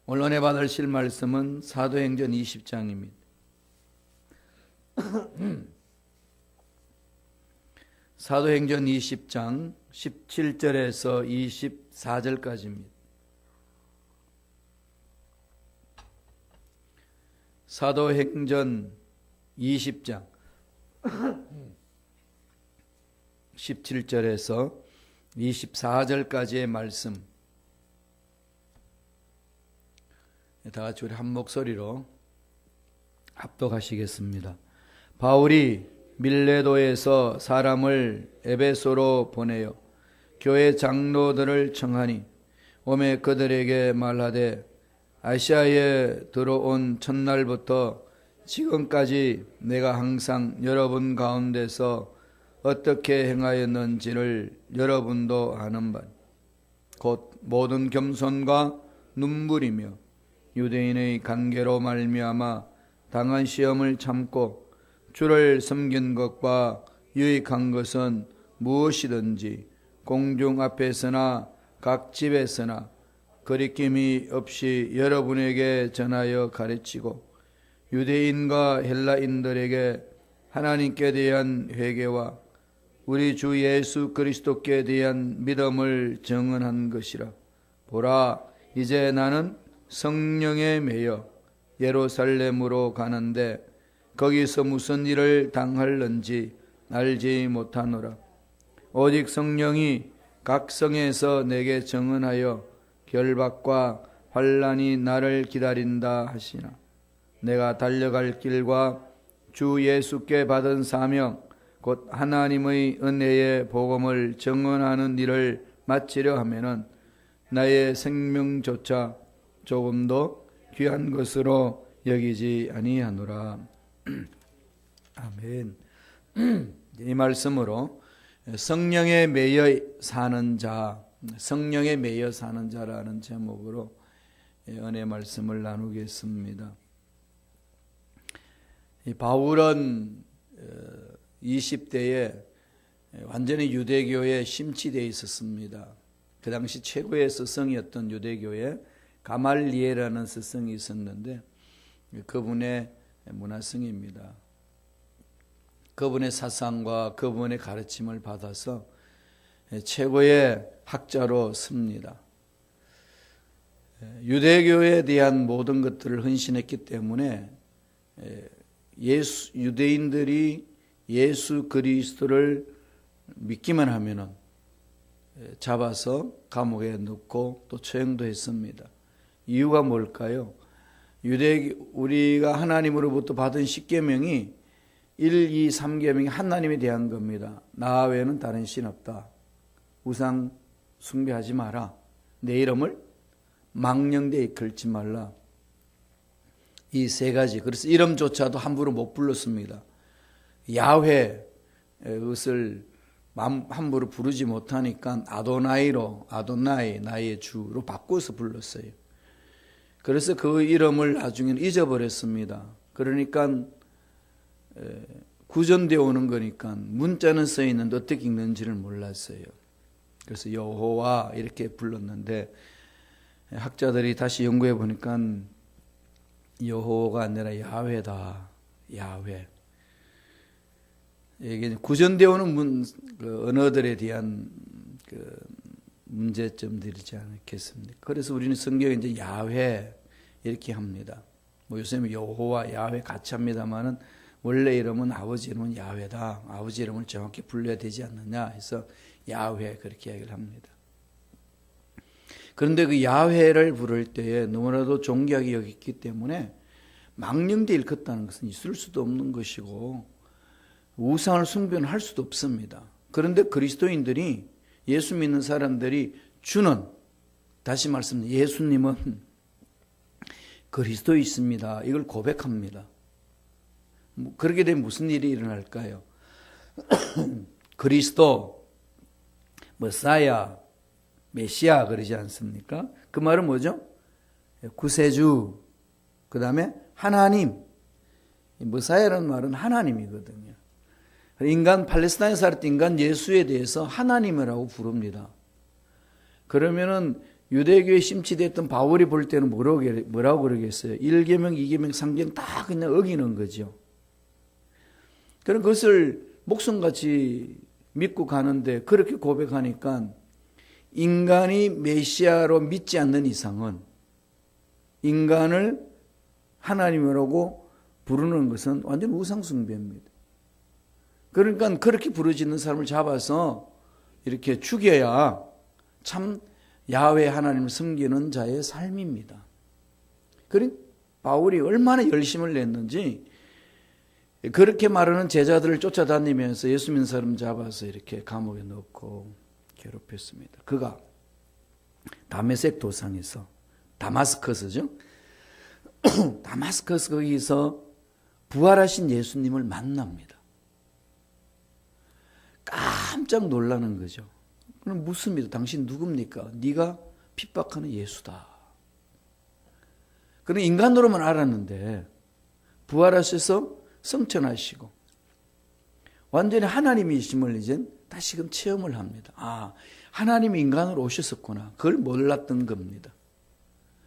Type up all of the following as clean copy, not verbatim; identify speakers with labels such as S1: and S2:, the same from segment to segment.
S1: 오늘 은혜 받으실 말씀은 사도행전 20장입니다. 사도행전 20장 17절에서 24절까지입니다. 사도행전 20장 17절에서 24절까지의 말씀, 다 같이 우리 한 목소리로 합독하시겠습니다. 바울이 밀레도에서 사람을 에베소로 보내어 교회 장로들을 청하니 오매 그들에게 말하되 아시아에 들어온 첫날부터 지금까지 내가 항상 여러분 가운데서 어떻게 행하였는지를 여러분도 아는 바 곧 모든 겸손과 눈물이며 유대인의 관계로 말미암아 당한 시험을 참고 주를 섬긴 것과 유익한 것은 무엇이든지 공중 앞에서나 각 집에서나 거리낌이 없이 여러분에게 전하여 가르치고 유대인과 헬라인들에게 하나님께 대한 회개와 우리 주 예수 그리스도께 대한 믿음을 증언한 것이라. 보라, 이제 나는 성령에 매여 예루살렘으로 가는데 거기서 무슨 일을 당할는지 알지 못하노라. 오직 성령이 각 성에서 내게 증언하여 결박과 환난이 나를 기다린다 하시나 내가 달려갈 길과 주 예수께 받은 사명 곧 하나님의 은혜의 복음을 증언하는 일을 마치려 하면은 나의 생명조차 조금도 귀한 것으로 여기지 아니하노라. 아멘. 이 말씀으로 성령에 매여 사는 자, 성령에 매여 사는 자라는 제목으로 은혜 말씀을 나누겠습니다. 바울은 20대에 완전히 유대교에 심취되어 있었습니다. 그 당시 최고의 스승이었던 유대교에 가말리엘이라는 스승이 있었는데 그분의 문화승입니다. 그분의 사상과 그분의 가르침을 받아서 최고의 학자로 섭니다. 유대교에 대한 모든 것들을 헌신했기 때문에 유대인들이 예수 그리스도를 믿기만 하면은 잡아서 감옥에 넣고 또 처형도 했습니다. 이유가 뭘까요? 우리가 하나님으로부터 받은 10계명이 1, 2, 3계명이 하나님에 대한 겁니다. 나 외에는 다른 신 없다. 우상 숭배하지 마라. 내 이름을 망령되이 걸지 말라. 이 세 가지. 그래서 이름조차도 함부로 못 불렀습니다. 야훼 것을 함부로 부르지 못하니까 아도나이 나의 주로 바꿔서 불렀어요. 그래서 그 이름을 나중에는 잊어버렸습니다. 그러니까 구전되어 오는 거니까 문자는 써 있는데 어떻게 읽는지를 몰랐어요. 그래서 여호와 이렇게 불렀는데 학자들이 다시 연구해 보니까 여호와가 아니라 야훼다. 야훼. 이게 구전되어 오는 언어들에 대한 문제점들이지 않겠습니까? 그래서 우리는 성경에 이제 야훼 이렇게 합니다. 뭐 요새는 여호와, 야훼 같이 합니다만은 원래 이름은 아버지 이름은 야훼다. 아버지 이름을 정확히 불러야 되지 않느냐 해서 야훼 그렇게 이야기를 합니다. 그런데 그 야훼를 부를 때에 너무나도 존귀하게 여겼기 때문에 망령되 일컫다는 것은 있을 수도 없는 것이고 우상을 숭배는 할 수도 없습니다. 그런데 그리스도인들이 예수 믿는 사람들이 주는 다시 말씀드립니다. 예수님은 그리스도이십니다. 이걸 고백합니다. 그렇게 되면 무슨 일이 일어날까요? 그리스도, 머사야, 메시아 그러지 않습니까? 그 말은 뭐죠? 구세주, 그 다음에 하나님. 머사야라는 말은 하나님이거든요. 인간 팔레스타인에 살 때 인간 예수에 대해서 하나님이라고 부릅니다. 그러면은 유대교에 심취됐던 바울이 볼 때는 뭐라고 그러겠어요? 1계명, 2계명, 3계명 다 그냥 어기는 거죠. 그런 것을 목숨같이 믿고 가는데 그렇게 고백하니까 인간이 메시아로 믿지 않는 이상은 인간을 하나님이라고 부르는 것은 완전 우상숭배입니다. 그러니까 그렇게 부르짖는 사람을 잡아서 이렇게 죽여야 참 야훼 하나님을 섬기는 자의 삶입니다. 그러니까 바울이 얼마나 열심을 냈는지 그렇게 말하는 제자들을 쫓아다니면서 예수 믿는 사람 잡아서 이렇게 감옥에 넣고 괴롭혔습니다. 그가 다메섹 도상에서 다마스커스죠. 다마스커스 거기서 부활하신 예수님을 만납니다. 깜짝 놀라는 거죠. 그럼 묻습니다. 당신 누굽니까? 네가 핍박하는 예수다. 그는 인간으로만 알았는데 부활하셔서 성천하시고 완전히 하나님이심을 이제 다시금 체험을 합니다. 아, 하나님이 인간으로 오셨었구나. 그걸 몰랐던 겁니다.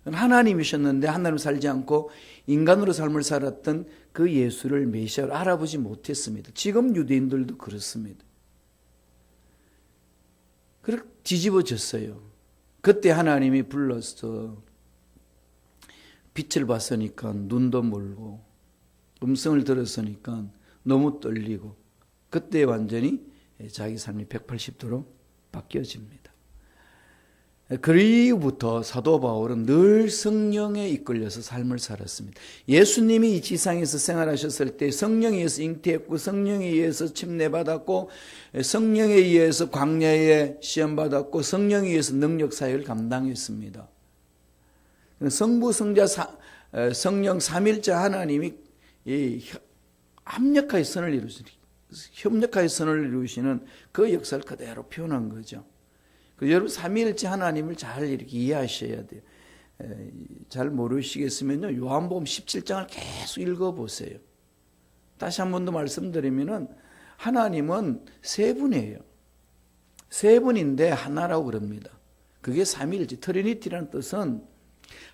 S1: 하나님이셨는데 하나님으로 살지 않고 인간으로 삶을 살았던 그 예수를 메시아로 알아보지 못했습니다. 지금 유대인들도 그렇습니다. 그렇게 뒤집어졌어요. 그때 하나님이 불러서 빛을 봤으니까 눈도 멀고 음성을 들었으니까 너무 떨리고 그때 완전히 자기 삶이 180도로 바뀌어집니다. 그 이후부터 사도 바울은 늘 성령에 이끌려서 삶을 살았습니다. 예수님이 이 지상에서 생활하셨을 때 성령에 의해서 잉태했고 성령에 의해서 침례받았고 성령에 의해서 광야에 시험받았고 성령에 의해서 능력 사역을 감당했습니다. 성부, 성자, 성령 삼일자 하나님이 협력하여 선을 이루시는 그 역사를 그대로 표현한 거죠. 여러분 삼위일체 하나님을 잘 이렇게 이해하셔야 돼요. 잘 모르시겠으면요 요한복음 17장을 계속 읽어보세요. 다시 한 번 더 말씀드리면은 하나님은 세 분이에요. 세 분인데 하나라고 그럽니다. 그게 삼위일체 트리니티라는 뜻은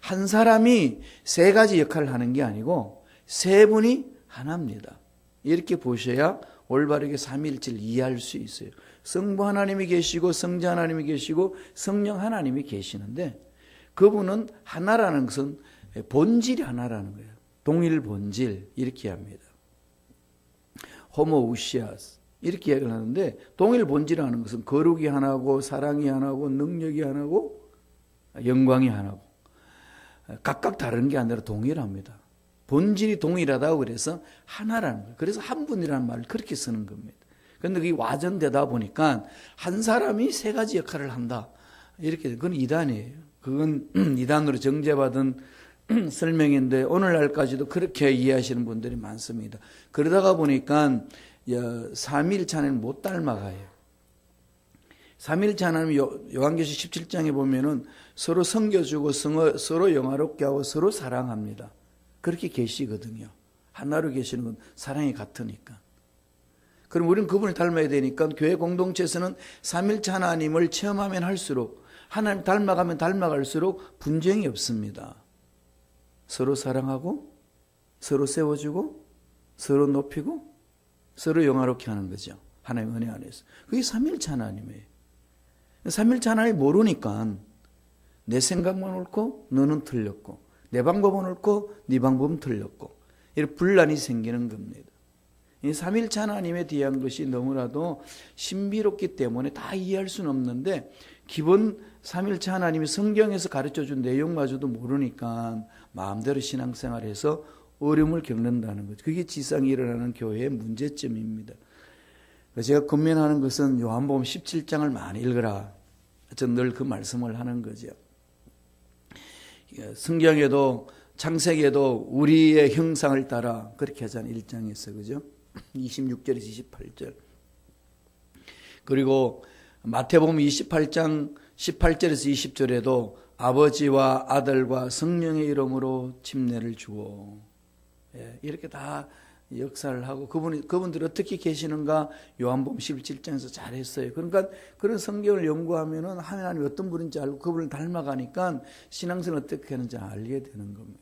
S1: 한 사람이 세 가지 역할을 하는 게 아니고 세 분이 하나입니다. 이렇게 보셔야 올바르게 삼위일체를 이해할 수 있어요. 성부 하나님이 계시고 성자 하나님이 계시고 성령 하나님이 계시는데 그분은 하나라는 것은 본질이 하나라는 거예요. 동일 본질 이렇게 합니다. 호모우시아스 이렇게 이야기를 하는데 동일 본질이라는 것은 거룩이 하나고 사랑이 하나고 능력이 하나고 영광이 하나고 각각 다른 게 아니라 동일합니다. 본질이 동일하다고 그래서 하나라는 거예요. 그래서 한 분이라는 말을 그렇게 쓰는 겁니다. 그런데 그게 와전되다 보니까 한 사람이 세 가지 역할을 한다. 이렇게, 그건 이단이에요. 그건 이단으로 정죄받은 설명인데 오늘날까지도 그렇게 이해하시는 분들이 많습니다. 그러다가 보니까 삼위일체는 못 닮아가요. 삼위일체 하나님 요한계시 17장에 보면은 서로 섬겨주고 서로 영화롭게 하고 서로 사랑합니다. 그렇게 계시거든요. 하나로 계시는 건 사랑이 같으니까. 그럼 우리는 그분을 닮아야 되니까 교회 공동체에서는 삼일체 하나님을 체험하면 할수록 하나님 닮아가면 닮아갈수록 분쟁이 없습니다. 서로 사랑하고 서로 세워주고 서로 높이고 서로 영화롭게 하는 거죠. 하나님의 은혜 안에서. 그게 삼일체 하나님이에요. 삼일체 하나님 모르니까 내 생각만 옳고 너는 틀렸고 내 방법은 옳고 네 방법은 틀렸고 이런 분란이 생기는 겁니다. 이 삼일체 하나님에 대한 것이 너무나도 신비롭기 때문에 다 이해할 수는 없는데 기본 삼일체 하나님이 성경에서 가르쳐준 내용마저도 모르니까 마음대로 신앙생활해서 어려움을 겪는다는 거죠. 그게 지상에 일어나는 교회의 문제점입니다. 제가 권면하는 것은 요한복음 17장을 많이 읽어라. 저는 늘 그 말씀을 하는 거죠. 성경에도 창세기에도 우리의 형상을 따라 그렇게 하잖아요. 1장에서 그죠? 26절에서 28절. 그리고 마태복음 28장 18절에서 20절에도 아버지와 아들과 성령의 이름으로 침례를 주오. 이렇게 다 역사를 하고 그분들이 어떻게 계시는가 요한복음 17장에서 잘했어요. 그러니까 그런 성경을 연구하면은 하나님이 어떤 분인지 알고 그분을 닮아가니까 신앙생활을 어떻게 하는지 알게 되는 겁니다.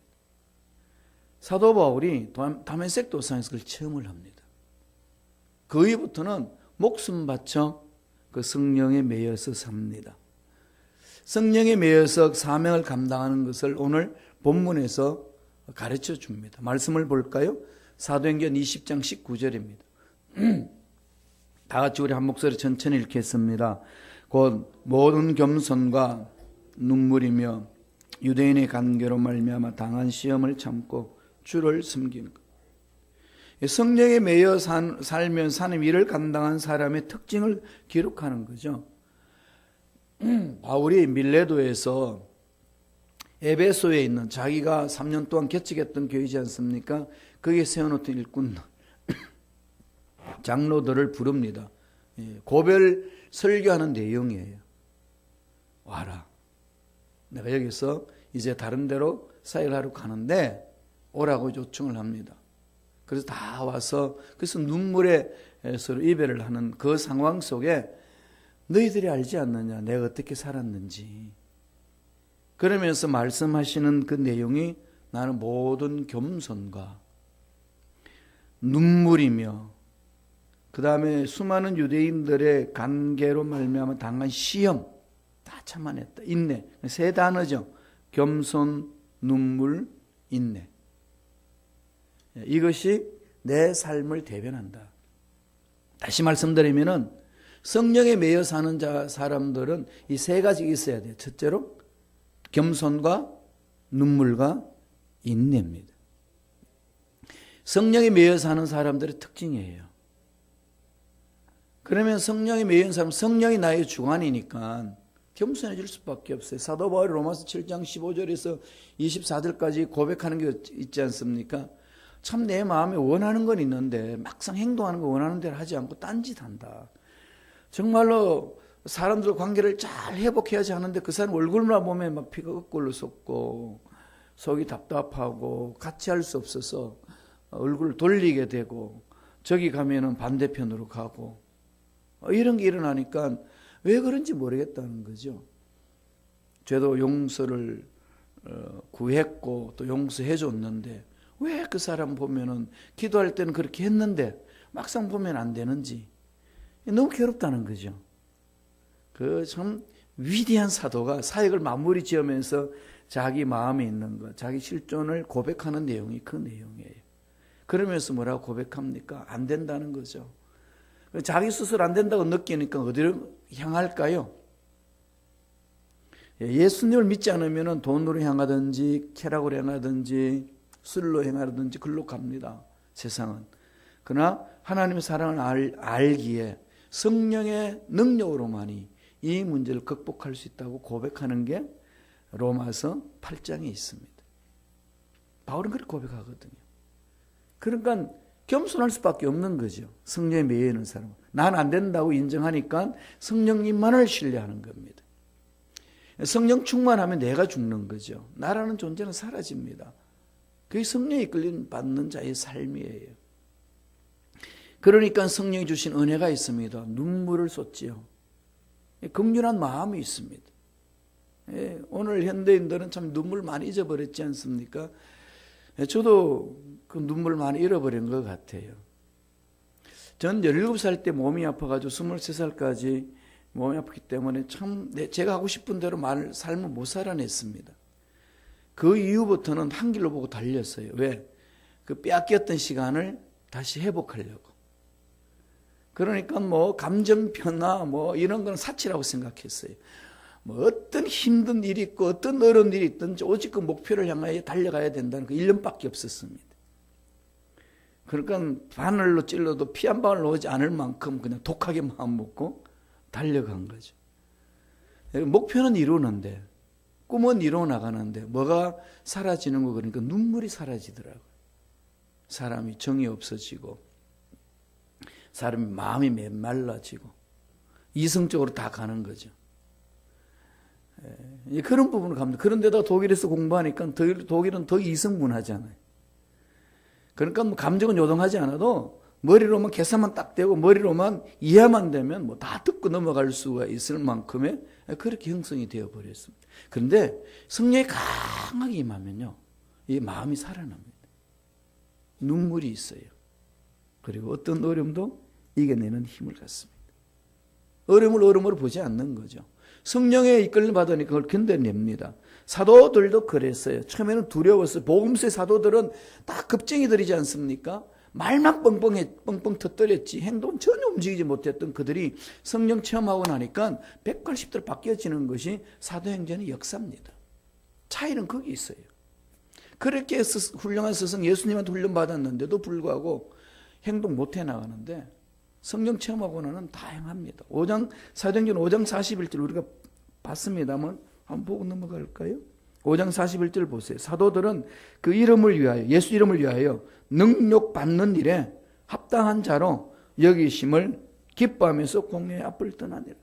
S1: 사도 바울이 다메섹 도상에서 그걸 체험을 합니다. 그 이후부터는 목숨 바쳐 그 성령에 매여서 삽니다. 성령에 매여서 사명을 감당하는 것을 오늘 본문에서 가르쳐 줍니다. 말씀을 볼까요? 사도행전 20장 19절입니다. 다 같이 우리 한 목소리 천천히 읽겠습니다. 곧 모든 겸손과 눈물이며 유대인의 간계로 말미암아 당한 시험을 참고 주를 섬기는 것. 성령에 매여 살면 사는 일을 감당한 사람의 특징을 기록하는 거죠. 바울이 밀레도에서 에베소에 있는 자기가 3년 동안 개척했던 교회이지 않습니까? 거기에 세워놓던 일꾼 장로들을 부릅니다. 고별 설교하는 내용이에요. 와라. 내가 여기서 이제 다른 데로 사역을 하러 가는데 오라고 요청을 합니다. 그래서 다 와서 그래서 눈물에 서로 이별을 하는 그 상황 속에 너희들이 알지 않느냐 내가 어떻게 살았는지 그러면서 말씀하시는 그 내용이 나는 모든 겸손과 눈물이며 그 다음에 수많은 유대인들의 관계로 말미암아 당한 시험 다 참아냈다. 인내. 세 단어죠. 겸손, 눈물, 인내. 이것이 내 삶을 대변한다. 다시 말씀드리면은 성령에 매여 사는 사람들은 이 세 가지 있어야 돼요. 첫째로 겸손과 눈물과 인내입니다. 성령에 매여 사는 사람들의 특징이에요. 그러면 성령에 매여 사람, 성령이 나의 주관이니까 겸손해질 수밖에 없어요. 사도 바울이 로마서 7장 15절에서 24절까지 고백하는 게 있지 않습니까? 참 내 마음에 원하는 건 있는데 막상 행동하는 거 원하는 대로 하지 않고 딴짓한다. 정말로 사람들 관계를 잘 회복해야지 하는데 그 사람 얼굴만 보면 막 피가 거꾸로 솟고 속이 답답하고 같이 할 수 없어서 얼굴을 돌리게 되고 저기 가면은 반대편으로 가고 이런 게 일어나니까 왜 그런지 모르겠다는 거죠. 죄도 용서를 구했고 또 용서해 줬는데 왜 그 사람 보면은 기도할 때는 그렇게 했는데 막상 보면 안 되는지 너무 괴롭다는 거죠. 그 참 위대한 사도가 사역을 마무리 지으면서 자기 마음에 있는 것, 자기 실존을 고백하는 내용이 그 내용이에요. 그러면서 뭐라고 고백합니까? 안 된다는 거죠. 자기 스스로 안 된다고 느끼니까 어디로 향할까요? 예수님을 믿지 않으면 돈으로 향하든지 쾌락으로 향하든지 술로 행하든지 글로 갑니다. 세상은. 그러나 하나님의 사랑을 알기에 성령의 능력으로만이 이 문제를 극복할 수 있다고 고백하는 게 로마서 8장에 있습니다. 바울은 그렇게 고백하거든요. 그러니까 겸손할 수밖에 없는 거죠. 성령에 매여 있는 사람은. 난 안 된다고 인정하니까 성령님만을 신뢰하는 겁니다. 성령 충만하면 내가 죽는 거죠. 나라는 존재는 사라집니다. 그게 성령에 이끌림 받는 자의 삶이에요. 그러니까 성령이 주신 은혜가 있습니다. 눈물을 쏟지요. 긍휼한 마음이 있습니다. 오늘 현대인들은 참 눈물 많이 잊어버렸지 않습니까? 저도 그 눈물 많이 잃어버린 것 같아요. 전 17살 때 몸이 아파가지고 23살까지 몸이 아프기 때문에 참 제가 하고 싶은 대로 삶을 못 살아냈습니다. 그 이후부터는 한 길로 보고 달렸어요. 왜? 그 빼앗겼던 시간을 다시 회복하려고. 그러니까 뭐 감정 변화 뭐 이런 건 사치라고 생각했어요. 뭐 어떤 힘든 일이 있고 어떤 어려운 일이 있든지 오직 그 목표를 향하여 달려가야 된다는 그 일념밖에 없었습니다. 그러니까 바늘로 찔러도 피 한 방울 나오지 않을 만큼 그냥 독하게 마음 먹고 달려간 거죠. 목표는 이루는데 꿈은 이루어 나가는데 뭐가 사라지는 거 그러니까 눈물이 사라지더라고요. 사람이 정이 없어지고 사람이 마음이 메말라지고 이성적으로 다 가는 거죠. 그런 부분을 갑니다. 그런데다 독일에서 공부하니까 독일은 더 이성문화잖아요. 그러니까 뭐 감정은 요동하지 않아도 머리로만 계산만 딱 되고 머리로만 이해만 되면 뭐 다 듣고 넘어갈 수가 있을 만큼의 그렇게 형성이 되어 버렸습니다. 그런데 성령이 강하게 임하면요, 이 마음이 살아납니다. 눈물이 있어요. 그리고 어떤 어려움도 이겨내는 힘을 갖습니다. 어려움을 어려움으로 보지 않는 거죠. 성령의 이끌림 받으니까 그걸 견뎌냅니다. 사도들도 그랬어요. 처음에는 두려웠어요. 복음서의 사도들은 다 겁쟁이들이지 않습니까? 말만 뻥뻥 터뜨렸지 행동은 전혀 움직이지 못했던 그들이 성령 체험하고 나니까 180도로 바뀌어지는 것이 사도행전의 역사입니다. 차이는 거기 있어요. 그렇게 훌륭한 스승 예수님한테 훈련받았는데도 불구하고 행동 못해 나가는데 성령 체험하고 나는 다양합니다. 사도행전 5장 41절 우리가 봤습니다만 한번 보고 넘어갈까요? 5장 41절 보세요. 사도들은 그 이름을 위하여, 예수 이름을 위하여 능력 받는 일에 합당한 자로 여기심을 기뻐하면서 공회의 앞을 떠나니라.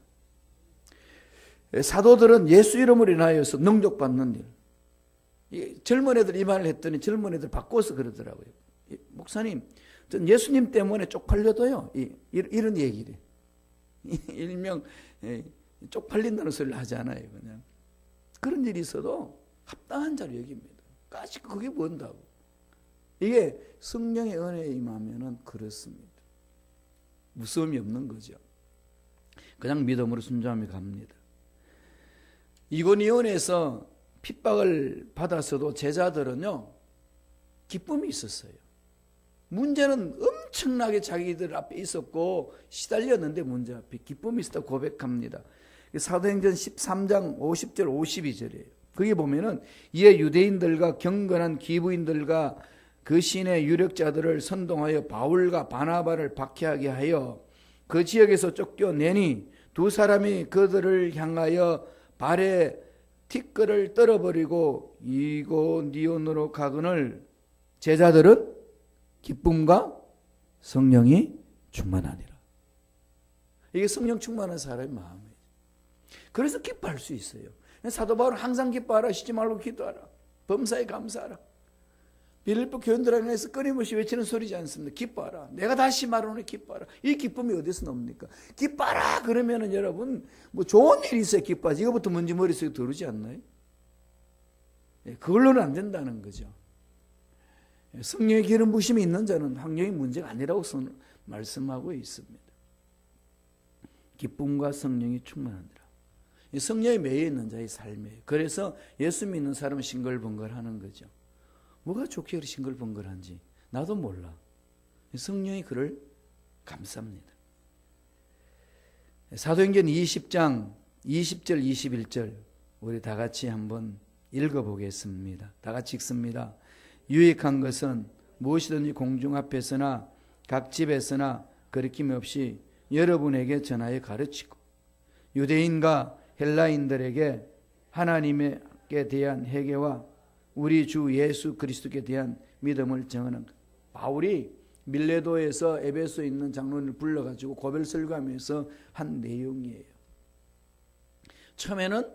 S1: 사도들은 예수 이름을 인하여서 능력 받는 일. 젊은 애들 이 말을 했더니 젊은 애들 바꿔서 그러더라고요. 목사님, 전 예수님 때문에 쪽팔려도요, 이런 얘기를. 일명 쪽팔린다는 소리를 하지 않아요. 그냥 그런 일이 있어도 합당한 자로 여깁니다. 까짓 그게 뭔다고. 이게 성령의 은혜에 임하면은 그렇습니다. 무서움이 없는 거죠. 그냥 믿음으로 순종하며 갑니다. 이고니온에서 핍박을 받았어도 제자들은요, 기쁨이 있었어요. 문제는 엄청나게 자기들 앞에 있었고 시달렸는데 문제 앞에 기쁨이 있었다고 고백합니다. 사도행전 13장 50절 52절이에요. 거기 보면은 이에 유대인들과 경건한 기부인들과 그 신의 유력자들을 선동하여 바울과 바나바를 박해하게 하여 그 지역에서 쫓겨내니 두 사람이 그들을 향하여 발에 티끌을 떨어버리고 이고니온으로 가거늘 제자들은 기쁨과 성령이 충만하니라. 이게 성령 충만한 사람의 마음이에요. 그래서 기뻐할 수 있어요. 사도 바울은 항상 기뻐하라, 쉬지 말고 기도하라, 범사에 감사하라. 빌립보 교인들에게 해서 끊임없이 외치는 소리지 않습니다. 기뻐하라. 내가 다시 말하노니 기뻐하라. 이 기쁨이 어디서 나옵니까? 기뻐하라 그러면은 여러분 뭐 좋은 일이 있어야 기뻐하지. 이거부터 먼저 머릿속에 들어오지 않나요? 그걸로는 안 된다는 거죠. 성령의 기름 부심이 있는 자는 환경이 문제가 아니라고 말씀하고 있습니다. 기쁨과 성령이 충만하니라. 성령이 매여 있는 자의 삶이에요. 그래서 예수 믿는 사람은 싱글벙글하는 거죠. 뭐가 좋게 그렇게 싱글벙글한지 나도 몰라. 성령이 그를 감쌉니다. 사도행전 20장 20절 21절 우리 다 같이 한번 읽어보겠습니다. 다 같이 읽습니다. 유익한 것은 무엇이든지 공중 앞에서나 각 집에서나 거리낌 없이 여러분에게 전하여 가르치고 유대인과 헬라인들에게 하나님께 대한 회개와 우리 주 예수 그리스도께 대한 믿음을 정하는 것. 바울이 밀레도에서 에베소에 있는 장로를 불러가지고 고별 설교하면서 한 내용이에요. 처음에는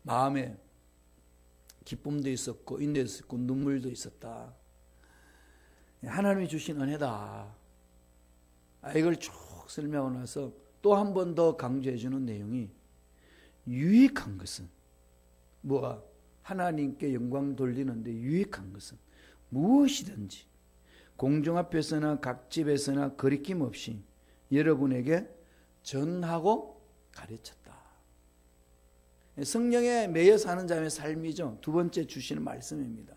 S1: 마음에 기쁨도 있었고 인내도 있었고 눈물도 있었다. 하나님이 주신 은혜다. 이걸 쭉 설명하고 나서 또 한 번 더 강조해 주는 내용이 유익한 것은 뭐가 하나님께 영광 돌리는데 유익한 것은 무엇이든지 공중 앞에서나 각 집에서나 거리낌 없이 여러분에게 전하고 가르쳤다. 성령에 매여 사는 자의 삶이죠. 두 번째 주시는 말씀입니다.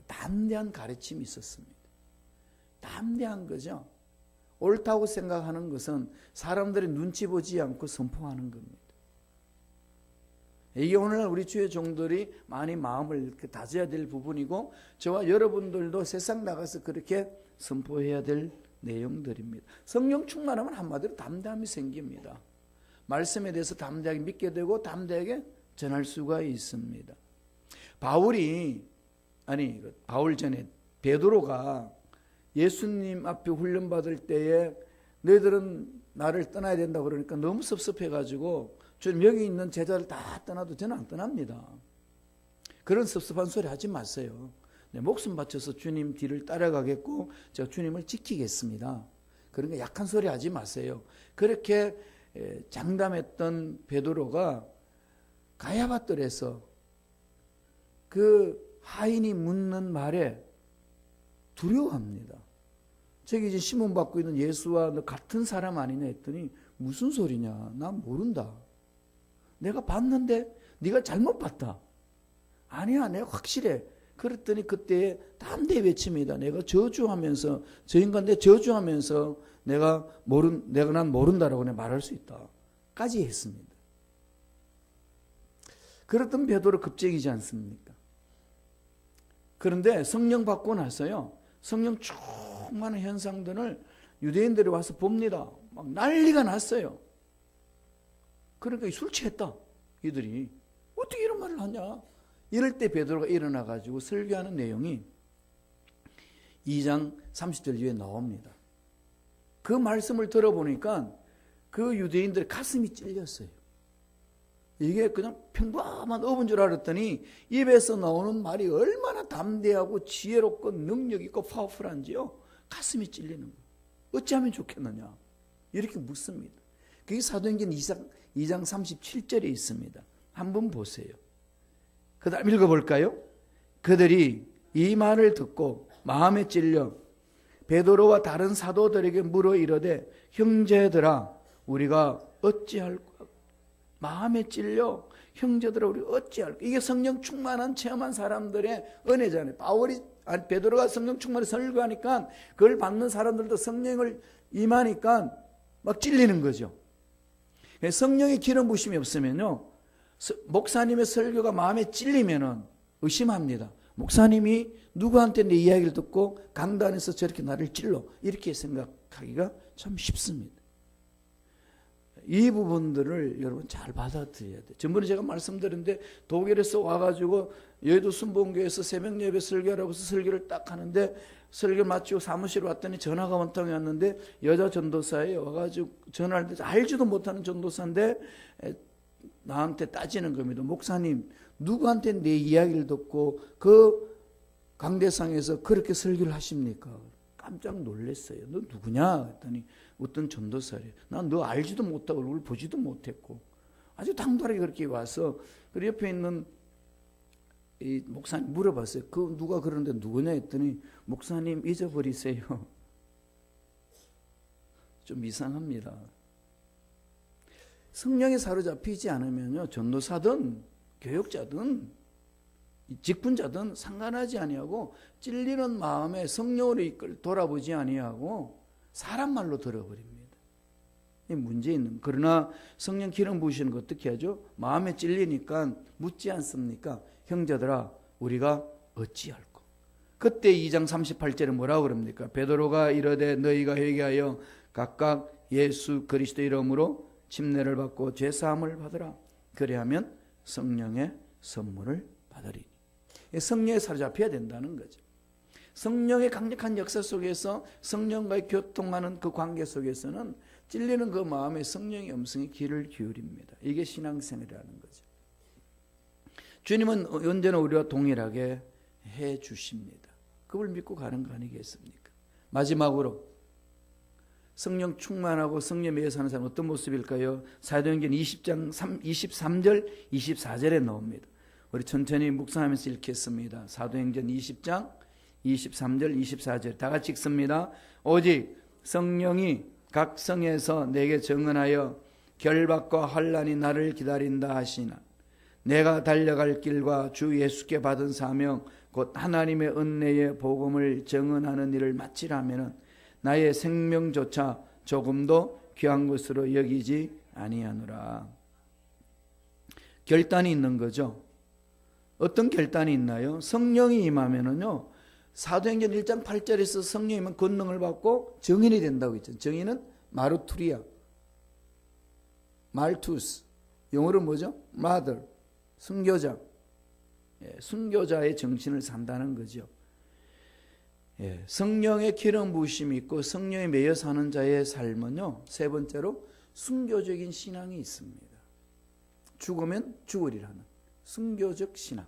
S1: 담대한 가르침이 있었습니다. 담대한 거죠. 옳다고 생각하는 것은 사람들이 눈치 보지 않고 선포하는 겁니다. 이게 오늘날 우리 주의 종들이 많이 마음을 이렇게 다져야 될 부분이고 저와 여러분들도 세상 나가서 그렇게 선포해야 될 내용들입니다. 성령 충만하면 한마디로 담대함이 생깁니다. 말씀에 대해서 담대하게 믿게 되고 담대하게 전할 수가 있습니다. 바울 전에 베드로가 예수님 앞에 훈련받을 때에 너희들은 나를 떠나야 된다고 그러니까 너무 섭섭해가지고 주님 여기 있는 제자를 다 떠나도 저는 안 떠납니다. 그런 섭섭한 소리 하지 마세요. 내 목숨 바쳐서 주님 뒤를 따라가겠고 제가 주님을 지키겠습니다. 그런 거 약한 소리 하지 마세요. 그렇게 장담했던 베드로가 가야바뜰에서 그 하인이 묻는 말에 두려워합니다. 저기 이제 시몬 받고 있는 예수와 너 같은 사람 아니냐 했더니 무슨 소리냐? 난 모른다. 내가 봤는데 네가 잘못 봤다. 아니야, 내가 확실해. 그랬더니 그때 담대히 외칩니다. 내가 저주하면서 저 인간 내 저주하면서 난 모른다라고 말할 수 있다까지 했습니다. 그랬던 베드로 급제이지 않습니까? 그런데 성령 받고 나서요, 성령 충만한 현상들을 유대인들이 와서 봅니다. 막 난리가 났어요. 그러니까 술 취했다. 이들이 어떻게 이런 말을 하냐? 이럴 때 베드로가 일어나 가지고 설교하는 내용이 2장 30절 이후에 나옵니다. 그 말씀을 들어보니까 그 유대인들 가슴이 찔렸어요. 이게 그냥 평범한 어부인 줄 알았더니 입에서 나오는 말이 얼마나 담대하고 지혜롭고 능력 있고 파워풀한지요. 가슴이 찔리는 거예요. 어찌하면 좋겠느냐? 이렇게 묻습니다. 그게 사도행전 2장 37절에 있습니다. 한번 보세요. 그 다음 읽어볼까요? 그들이 이 말을 듣고 마음에 찔려 베드로와 다른 사도들에게 물어 이르되 형제들아 우리가 어찌할까? 마음에 찔려 형제들아 우리 어찌할까? 이게 성령 충만한 체험한 사람들의 은혜잖아요. 베드로가 성령 충만히 설교하니까 그걸 받는 사람들도 성령을 임하니까 막 찔리는 거죠. 성령의 기름 부심이 없으면요, 목사님의 설교가 마음에 찔리면은 의심합니다. 목사님이 누구한테 내 이야기를 듣고 강단에서 저렇게 나를 찔러, 이렇게 생각하기가 참 쉽습니다. 이 부분들을 여러분 잘 받아들여야 돼요. 전번에 제가 말씀드렸는데 독일에서 와가지고 여의도 순복음교회에서 새벽 예배 설교하라고 해서 설교를 딱 하는데 설교 마치고 사무실 왔더니 전화가 한 통이 왔는데 여자 전도사에 와가지고 전화를 해서 알지도 못하는 전도사인데 나한테 따지는 겁니다. 목사님, 누구한테 내 이야기를 듣고 그 강대상에서 그렇게 설교를 하십니까? 깜짝 놀랐어요. 너 누구냐? 했더니 어떤 전도사래. 난 너 알지도 못하고 얼굴 보지도 못했고 아주 당돌하게 그렇게 와서 그 옆에 있는 이 목사님 물어봤어요. 그 누가 그러는데 누구냐 했더니 목사님 잊어버리세요. 좀 이상합니다. 성령에 사로잡히지 않으면요, 전도사든 교역자든 직분자든 상관하지 아니하고 찔리는 마음에 성령으로 이끌 돌아보지 아니하고 사람 말로 들어버립니다. 이 문제 있는. 그러나 성령 기름 부으시는 거 어떻게 하죠? 마음에 찔리니까 묻지 않습니까? 형제들아 우리가 어찌할꼬? 그때 2장 38절에 뭐라고 그럽니까? 베드로가 이르되 너희가 회개하여 각각 예수 그리스도 이름으로 침례를 받고 죄사함을 받으라. 그래야면 성령의 선물을 받으리니. 성령에 사로잡혀야 된다는 거죠. 성령의 강력한 역사 속에서 성령과의 교통하는 그 관계 속에서는 찔리는 그 마음에 성령의 음성에 귀를 기울입니다. 이게 신앙생활이라는 거죠. 주님은 언제나 우리와 동일하게 해 주십니다. 그걸 믿고 가는 거 아니겠습니까? 마지막으로 성령 충만하고 성령 매여 사는 사람은 어떤 모습일까요? 사도행전 20장 23절 24절에 나옵니다. 우리 천천히 묵상하면서 읽겠습니다. 사도행전 20장 23절 24절 다 같이 읽습니다. 오직 성령이 각 성에서 내게 증언하여 결박과 환난이 나를 기다린다 하시나 내가 달려갈 길과 주 예수께 받은 사명 곧 하나님의 은혜의 복음을 증언하는 일을 마치라면은 나의 생명조차 조금도 귀한 것으로 여기지 아니하노라. 결단이 있는 거죠. 어떤 결단이 있나요? 성령이 임하면은요, 사도행전 1장 8절에서 성령이면 권능을 받고 정인이 된다고 했죠. 정인은 마르투리아, 말투스, 영어로 뭐죠? mother, 순교자, 순교자의 정신을 산다는 거죠. 성령의 기름 부으심이 있고 성령에 매여 사는 자의 삶은요, 세 번째로 순교적인 신앙이 있습니다. 죽으면 죽으리라는 순교적 신앙.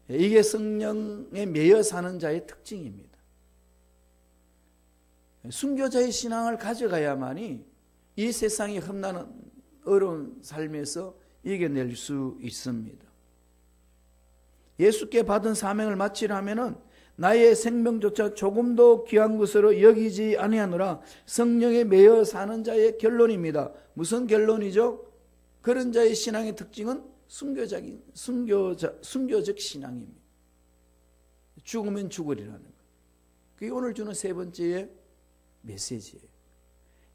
S1: 이게 성령에 매여 사는 자의 특징입니다. 순교자의 신앙을 가져가야만이 이 세상이 험난한 어려운 삶에서 이겨낼 수 있습니다. 예수께 받은 사명을 마치려면은 나의 생명조차 조금도 귀한 것으로 여기지 아니하노라. 성령에 매여 사는 자의 결론입니다. 무슨 결론이죠? 그런 자의 신앙의 특징은 순교적 신앙입니다. 죽으면 죽으리라는 것. 그게 오늘 주는 세 번째의 메시지예요.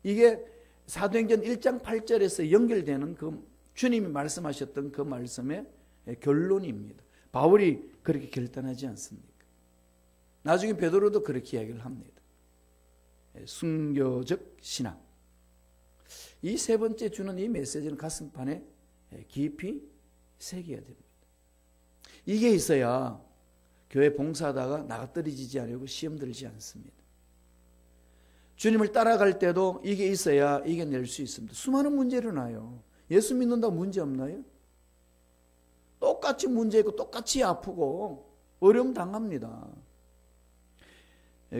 S1: 이게 사도행전 1장 8절에서 연결되는 그 주님이 말씀하셨던 그 말씀의 결론입니다. 바울이 그렇게 결단하지 않습니까? 나중에 베드로도 그렇게 이야기를 합니다. 순교적 신앙. 이 세 번째 주는 이 메시지는 가슴판에 깊이 새겨야 됩니다. 이게 있어야 교회 봉사하다가 나가 떨어지지 않고 시험 들지 않습니다. 주님을 따라갈 때도 이게 있어야 이겨낼 수 있습니다. 수많은 문제를 일어나요. 예수 믿는다고 문제 없나요? 똑같이 문제 있고 똑같이 아프고 어려움 당합니다.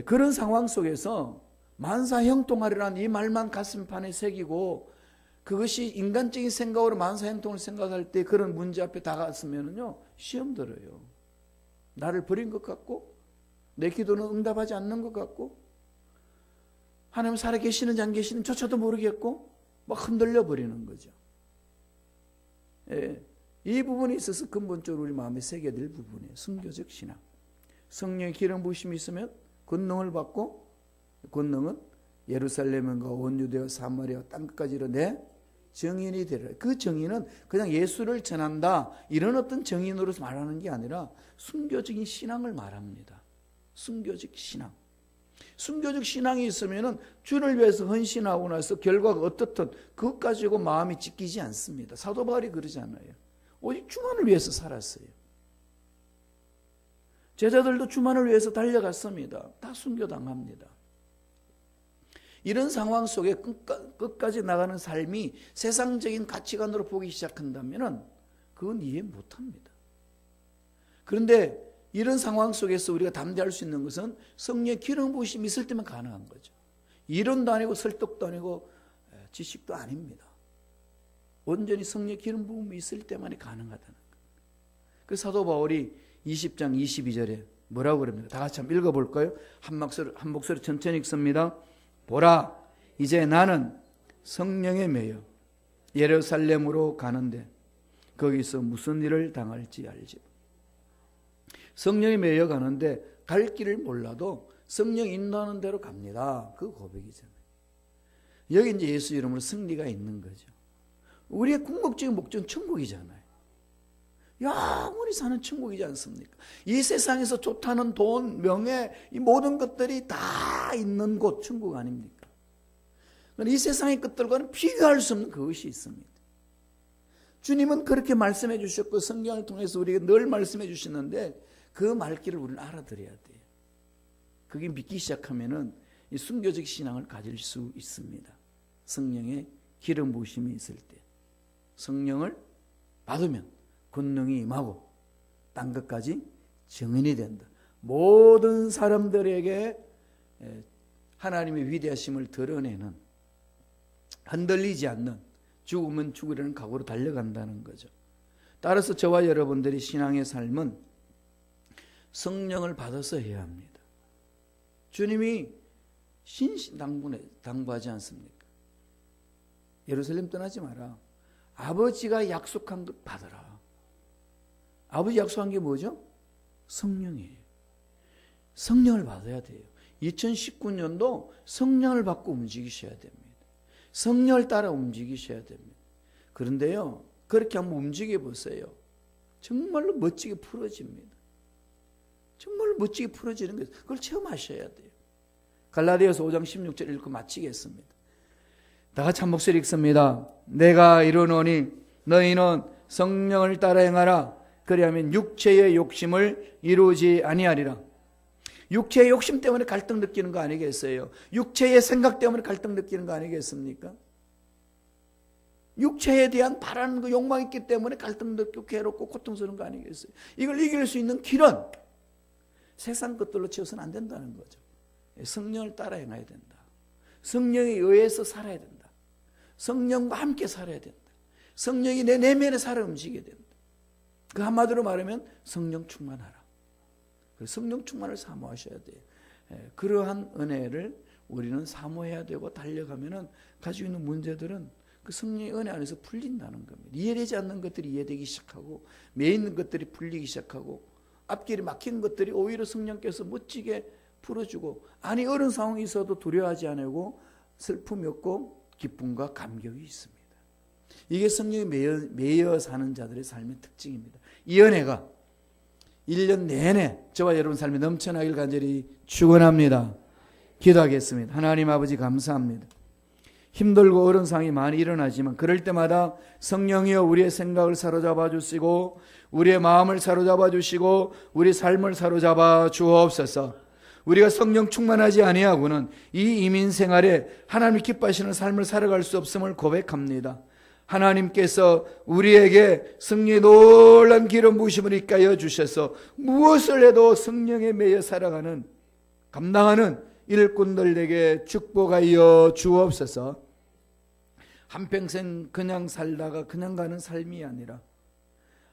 S1: 그런 상황 속에서 만사 형통하리라는 이 말만 가슴판에 새기고 그것이 인간적인 생각으로 만사 형통을 생각할 때 그런 문제 앞에 다가왔으면요 시험 들어요. 나를 버린 것 같고 내 기도는 응답하지 않는 것 같고 하나님 살아 계시는지 안 계시는지 조차도 모르겠고 막 흔들려 버리는 거죠. 이 부분에 있어서 근본적으로 우리 마음에 새겨야 될 부분이에요. 순교적 신앙. 성령의 기름 부으심이 있으면 권능을 받고 권능은 예루살렘과 온 유대와 사마리아 땅끝까지 이르러 증인이 되리라. 그 증인은 그냥 예수를 전한다 이런 어떤 증인으로서 말하는 게 아니라 순교적인 신앙을 말합니다. 순교적 신앙. 순교적 신앙이 있으면 주를 위해서 헌신하고 나서 결과가 어떻든 그것 가지고 마음이 찢기지 않습니다. 사도 바울이 그러잖아요. 오직 주만을 위해서 살았어요. 제자들도 주만을 위해서 달려갔습니다. 다 순교당합니다. 이런 상황 속에 끝까지 나가는 삶이 세상적인 가치관으로 보기 시작한다면 그건 이해 못합니다. 그런데 이런 상황 속에서 우리가 담대할 수 있는 것은 성령의 기름 부으심이 있을 때만 가능한 거죠. 이론도 아니고 설득도 아니고 지식도 아닙니다. 온전히 성령의 기름 부음이 있을 때만이 가능하다는 거예요. 그 사도 바울이 20장 22절에 뭐라고 그럽니까? 다 같이 한번 읽어볼까요? 한 목소리 천천히 읽습니다. 보라, 이제 나는 성령에 매여 예루살렘으로 가는데 거기서 무슨 일을 당할지 알지. 성령에 매여 가는데 갈 길을 몰라도 성령 인도하는 대로 갑니다. 그 고백이잖아요. 여기 이제 예수 이름으로 승리가 있는 거죠. 우리의 궁극적인 목적은 천국이잖아요. 영원히 사는 천국이지 않습니까? 이 세상에서 좋다는 돈, 명예, 이 모든 것들이 다 있는 곳 천국 아닙니까? 이 세상의 것들과는 비교할 수 없는 그것이 있습니다. 주님은 그렇게 말씀해 주셨고 성경을 통해서 우리에게 늘 말씀해 주시는데 그 말귀를 우리는 알아들어야 돼요. 그게 믿기 시작하면은 이 순교적 신앙을 가질 수 있습니다. 성령의 기름 부으심이 있을 때 성령을 받으면 권능이 임하고 땅 끝까지 증인이 된다. 모든 사람들에게 하나님의 위대하심을 드러내는 흔들리지 않는 죽으면 죽으려는 각오로 달려간다는 거죠. 따라서 저와 여러분들이 신앙의 삶은 성령을 받아서 해야 합니다. 주님이 신신당부하지 않습니까? 예루살렘 떠나지 마라. 아버지가 약속한 것 받아라. 아버지 약속한 게 뭐죠? 성령이에요. 성령을 받아야 돼요. 2019년도 성령을 받고 움직이셔야 됩니다. 성령을 따라 움직이셔야 됩니다. 그런데요, 그렇게 한번 움직여 보세요. 정말로 멋지게 풀어집니다. 정말로 멋지게 풀어지는 거예요. 그걸 체험하셔야 돼요. 갈라디아서 5장 16절 읽고 마치겠습니다. 다 같이 한 목소리 읽습니다. 내가 이르노니 너희는 성령을 따라 행하라. 그리하면 육체의 욕심을 이루지 아니하리라. 육체의 욕심 때문에 갈등 느끼는 거 아니겠어요? 육체의 생각 때문에 갈등 느끼는 거 아니겠습니까? 육체에 대한 바라는 그 욕망이 있기 때문에 갈등도 있고 괴롭고 고통스러운 거 아니겠어요? 이걸 이길 수 있는 길은 세상 것들로 채워서는 안 된다는 거죠. 성령을 따라 행해야 된다. 성령에 의해서 살아야 된다. 성령과 함께 살아야 된다. 성령이 내 내면에 살아 움직여야 된다. 그 한마디로 말하면 성령 충만하라. 성령 충만을 사모하셔야 돼요. 그러한 은혜를 우리는 사모해야 되고 달려가면은 가지고 있는 문제들은 그 성령의 은혜 안에서 풀린다는 겁니다. 이해되지 않는 것들이 이해되기 시작하고 매 있는 것들이 풀리기 시작하고 앞길이 막힌 것들이 오히려 성령께서 멋지게 풀어주고 아니 어려운 상황이 있어도 두려워하지 않고 슬픔이 없고 기쁨과 감격이 있습니다. 이게 성령에 매여 사는 자들의 삶의 특징입니다. 이 은혜가 1년 내내 저와 여러분 삶에 넘쳐나길 간절히 축원합니다. 기도하겠습니다. 하나님 아버지 감사합니다. 힘들고 어려운 상황이 많이 일어나지만 그럴 때마다 성령이여 우리의 생각을 사로잡아 주시고 우리의 마음을 사로잡아 주시고 우리 삶을 사로잡아 주옵소서. 우리가 성령 충만하지 아니하고는 이 이민 생활에 하나님이 기뻐하시는 삶을 살아갈 수 없음을 고백합니다. 하나님께서 우리에게 성령의 놀란 기름 부으심을 입게 주셔서 무엇을 해도 성령에 매여 살아가는 감당하는 일꾼들에게 축복하여 주옵소서. 한평생 그냥 살다가 그냥 가는 삶이 아니라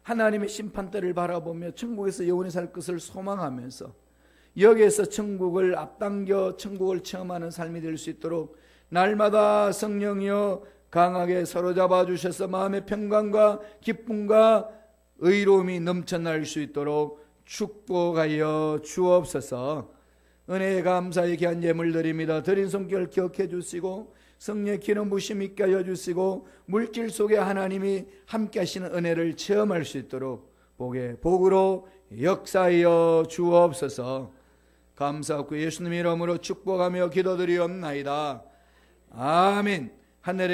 S1: 하나님의 심판대를 바라보며 천국에서 영원히 살 것을 소망하면서 여기에서 천국을 앞당겨 천국을 체험하는 삶이 될 수 있도록 날마다 성령이여 강하게 사로잡아 주셔서 마음의 평강과 기쁨과 의로움이 넘쳐날 수 있도록 축복하여 주옵소서. 은혜에 감사의 귀한 예물 드립니다. 드린 손길 기억해 주시고 성령의 기름 부심 있게 하여 주시고 물질 속에 하나님이 함께 하시는 은혜를 체험할 수 있도록 복으로 역사하여 주옵소서. 감사하고 예수님 이름으로 축복하며 기도드리옵나이다. 아멘. 하늘의